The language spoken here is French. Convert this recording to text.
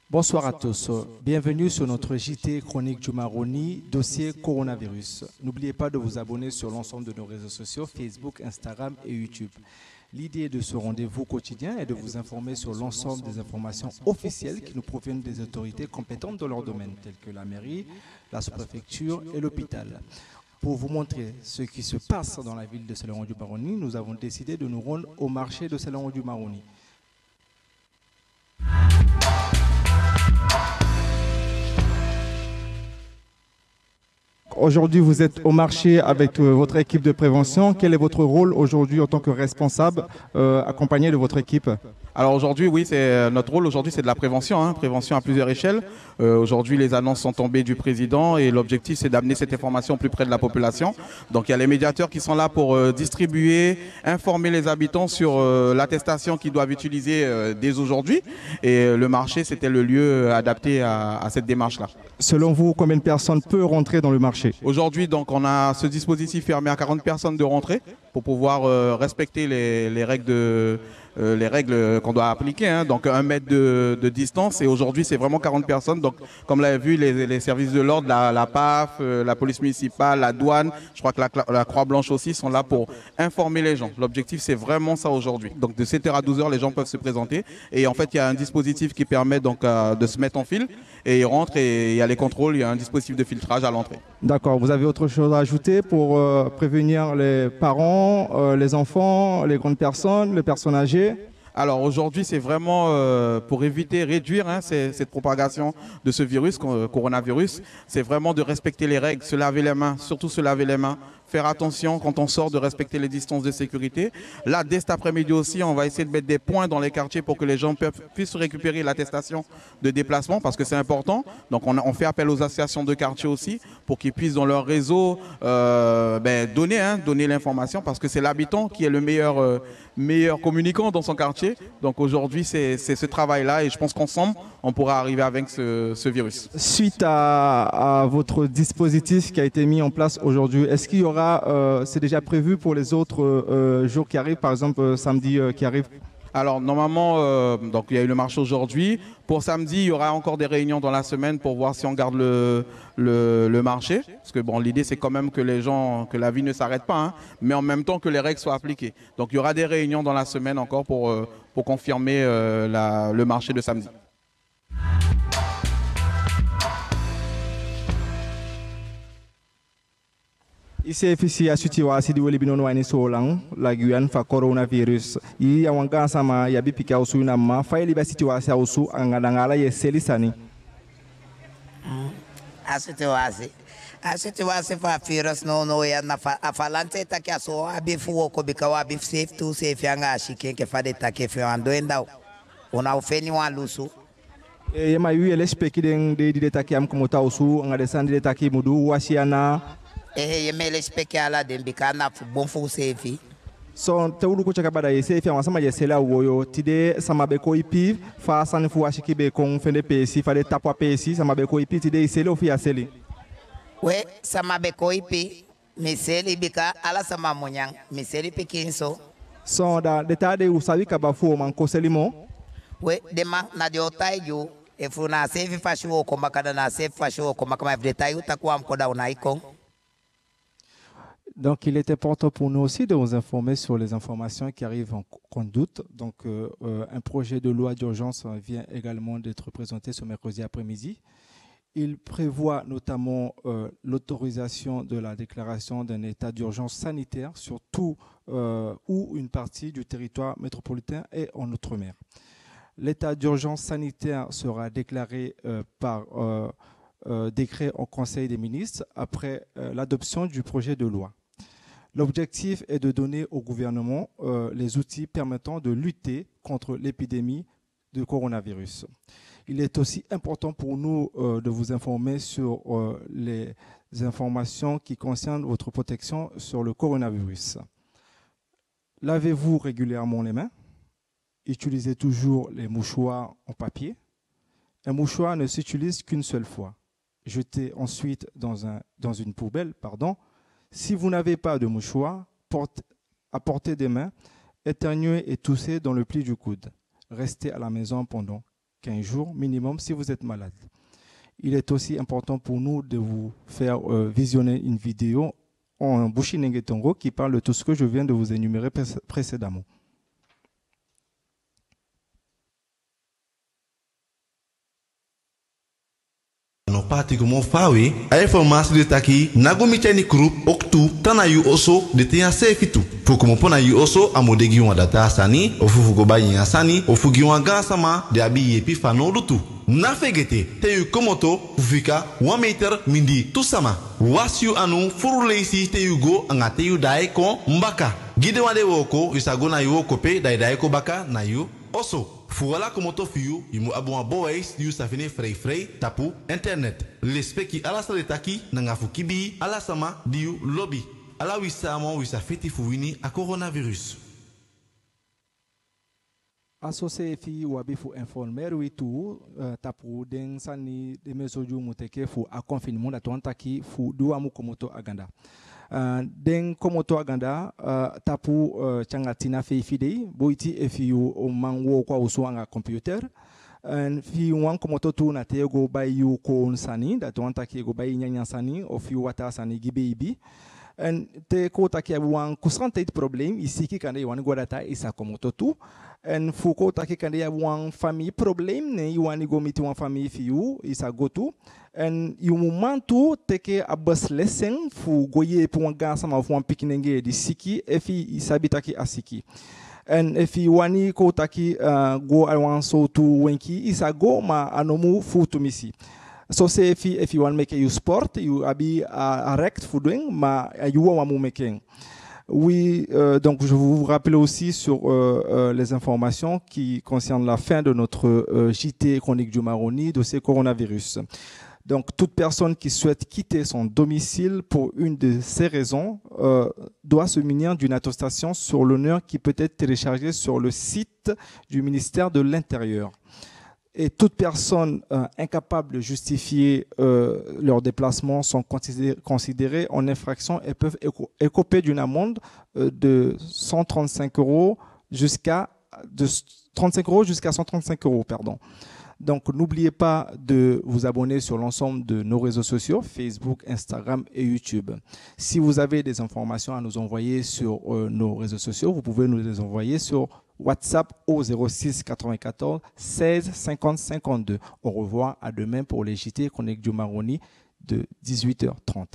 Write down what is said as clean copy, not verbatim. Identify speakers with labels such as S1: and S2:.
S1: Bonsoir à tous. Bienvenue sur notre JT Chronique du Maroni, dossier coronavirus. N'oubliez pas de vous abonner sur l'ensemble de nos réseaux sociaux, Facebook, Instagram et YouTube. L'idée de ce rendez-vous quotidien est de vous informer sur l'ensemble des informations officielles qui nous proviennent des autorités compétentes dans leur domaine, telles que la mairie, la sous-préfecture et l'hôpital. Pour vous montrer ce qui se passe dans la ville de Celeron-du-Maroni, nous avons décidé de nous rendre au marché de Celeron-du-Maroni. Aujourd'hui, vous êtes au marché avec votre équipe de prévention. Quel est votre rôle aujourd'hui en tant que responsable accompagné de votre équipe?
S2: Alors aujourd'hui, oui, c'est notre rôle aujourd'hui, c'est de la prévention, prévention à plusieurs échelles. Aujourd'hui, les annonces sont tombées du président et l'objectif, c'est d'amener cette information plus près de la population. Donc il y a les médiateurs qui sont là pour distribuer, informer les habitants sur l'attestation qu'ils doivent utiliser dès aujourd'hui. Et le marché, c'était le lieu adapté à cette démarche-là.
S1: Selon vous, combien de personnes peuvent rentrer dans le marché?
S2: Aujourd'hui, donc, on a ce dispositif permet à 40 personnes de rentrer pour pouvoir respecter les règles qu'on doit appliquer, donc 1 mètre de distance. Et aujourd'hui, c'est vraiment 40 personnes. Donc, comme l'avez vu, les services de l'ordre, la PAF, la police municipale, la douane, je crois que la Croix-Blanche aussi sont là pour informer les gens. L'objectif, c'est vraiment ça aujourd'hui. Donc, de 7h à 12h, les gens peuvent se présenter. Et en fait, il y a un dispositif qui permet donc de se mettre en file. Et ils rentrent et il y a les contrôles, il y a un dispositif de filtrage à l'entrée.
S1: D'accord. Vous avez autre chose à ajouter pour prévenir les parents, les enfants, les grandes personnes, les personnes âgées?
S2: Alors aujourd'hui, c'est vraiment pour éviter, réduire cette propagation de ce virus, coronavirus. C'est vraiment de respecter les règles, se laver les mains, surtout se laver les mains. Faire attention quand on sort de respecter les distances de sécurité. Là, dès cet après-midi aussi, on va essayer de mettre des points dans les quartiers pour que les gens puissent récupérer l'attestation de déplacement parce que c'est important. Donc, on fait appel aux associations de quartier aussi pour qu'ils puissent dans leur réseau donner l'information parce que c'est l'habitant qui est le meilleur communicant dans son quartier. Donc aujourd'hui, c'est ce travail-là et je pense qu'ensemble, on pourra arriver avec ce virus.
S1: Suite à votre dispositif qui a été mis en place aujourd'hui, est-ce qu'il y aura, c'est déjà prévu pour les autres jours qui arrivent, par exemple samedi qui arrive?
S2: Alors normalement, donc il y a eu le marché aujourd'hui. Pour samedi, il y aura encore des réunions dans la semaine pour voir si on garde le marché. Parce que bon, l'idée c'est quand même que que la vie ne s'arrête pas, mais en même temps que les règles soient appliquées. Donc il y aura des réunions dans la semaine encore pour confirmer le marché de samedi.
S1: Ici officie à Sutiwa Sidi Weli Binono Wani Solang, la Guyane fa coronavirus. Il y a un gars sama yabi pika usu nama fa ili ba situation sa usu angadangala ye selisani.
S3: A situação fa virus no ya na falante ta que so abi fu ko bika wa abi safe to safe anga shike ke fa de ta ke fe ando endao. Ona ofeni wa lusu.
S1: E ma yu ele speki den de taki am komota usu angade sandi de taki mudu wasiana.
S3: Yemele specala de bicana bom fu safe.
S1: So tewulu ko chaka bada ye safe an sama ye sela woyo tide sama be ko ipi fa sani fu washiki be kon fende pesi fa de tapwa pesi sama be ko ipi tide sele ofi aseli.
S3: We sama be ko ipi miseli bika ala sama munyang miseli pikinso.
S1: So da detade usawi ka bafu man ko selimo.
S3: We dema na de otaiju e fu na safe fashu ko makada na safe fashu ko makama detaiu takuwa mkoda unaiko.
S1: Donc, il est important pour nous aussi de vous informer sur les informations qui arrivent en compte doute. Donc, un projet de loi d'urgence vient également d'être présenté ce mercredi après-midi. Il prévoit notamment l'autorisation de la déclaration d'un état d'urgence sanitaire sur tout ou une partie du territoire métropolitain et en Outre-mer. L'état d'urgence sanitaire sera déclaré par décret au Conseil des ministres après l'adoption du projet de loi. L'objectif est de donner au gouvernement les outils permettant de lutter contre l'épidémie de coronavirus. Il est aussi important pour nous de vous informer sur les informations qui concernent votre protection sur le coronavirus. Lavez-vous régulièrement les mains. Utilisez toujours les mouchoirs en papier. Un mouchoir ne s'utilise qu'une seule fois. Jetez ensuite dans une poubelle, Si vous n'avez pas de mouchoir, à portée des mains, éternuez et toussez dans le pli du coude. Restez à la maison pendant 15 jours minimum si vous êtes malade. Il est aussi important pour nous de vous faire visionner une vidéo en Bushinenge Tongo qui parle de tout ce que je viens de vous énumérer précédemment.
S4: No pati como fawe a informasi de taki nagomi chani group oktu tana yu oso de tia sefitu fu como pona yu oso amodegi wa data sani o fu go bayi sani o fu giwa gasama de abi yepi fano lutu na fegete te yu komoto fufika 1 meter mindi tusama wasiu anu furuleisi te yu go anga te yu dai ko mbaka gide wade woko isago na yu kope dai ko baka na yu oso Fuwala komoto fiyu, imu abou boys yu safine frey tapu internet. Respecti ala saletaki nangafu kibi ala sama diu lobby. Ala wisamo wisafeti fuwini a coronavirus.
S1: Associé fi wabi fu informer witu tapu den sani de mesoju muteke fu a confinement da tontaki fu duamu komoto aganda. Den komoto aganda tapu changatina fe fidei boiti efi u manwo kwa uswanga computer fi wan komoto tu na tego bayu ko nsani da tonta ki go bayi nyanya sani o fi wata sani gibebi en te ko taki wan kusante problem ici ki kande wan godata isa komoto tu en fu ko taki kande wan famille problem ne wan go miti wan famille fiu isa gotu en yu momentu teke abas lesen fu goye pu wanga sama fu pikinenge di siki efi isabitaki asiki en efi wani ko taki go alwan so tu wenki isa go ma anomu fu tumisi so se efi wan make you sport you abi a rect fu doing ma yu wa mu making. Oui, donc je vous rappelle aussi sur les informations qui concernent la fin de notre JT chronique du Maroni, dossier coronavirus. Donc, toute personne qui souhaite quitter son domicile pour une de ces raisons doit se munir d'une attestation sur l'honneur qui peut être téléchargée sur le site du ministère de l'Intérieur. Et toute personne incapable de justifier leur déplacement sont considérées en infraction et peuvent écoper d'une amende de 135 € jusqu'à 135 €, pardon. Donc, n'oubliez pas de vous abonner sur l'ensemble de nos réseaux sociaux, Facebook, Instagram et YouTube. Si vous avez des informations à nous envoyer sur nos réseaux sociaux, vous pouvez nous les envoyer sur WhatsApp au 06 94 16 50 52. Au revoir, à demain pour les JT Chronique du Maroni de 18h30.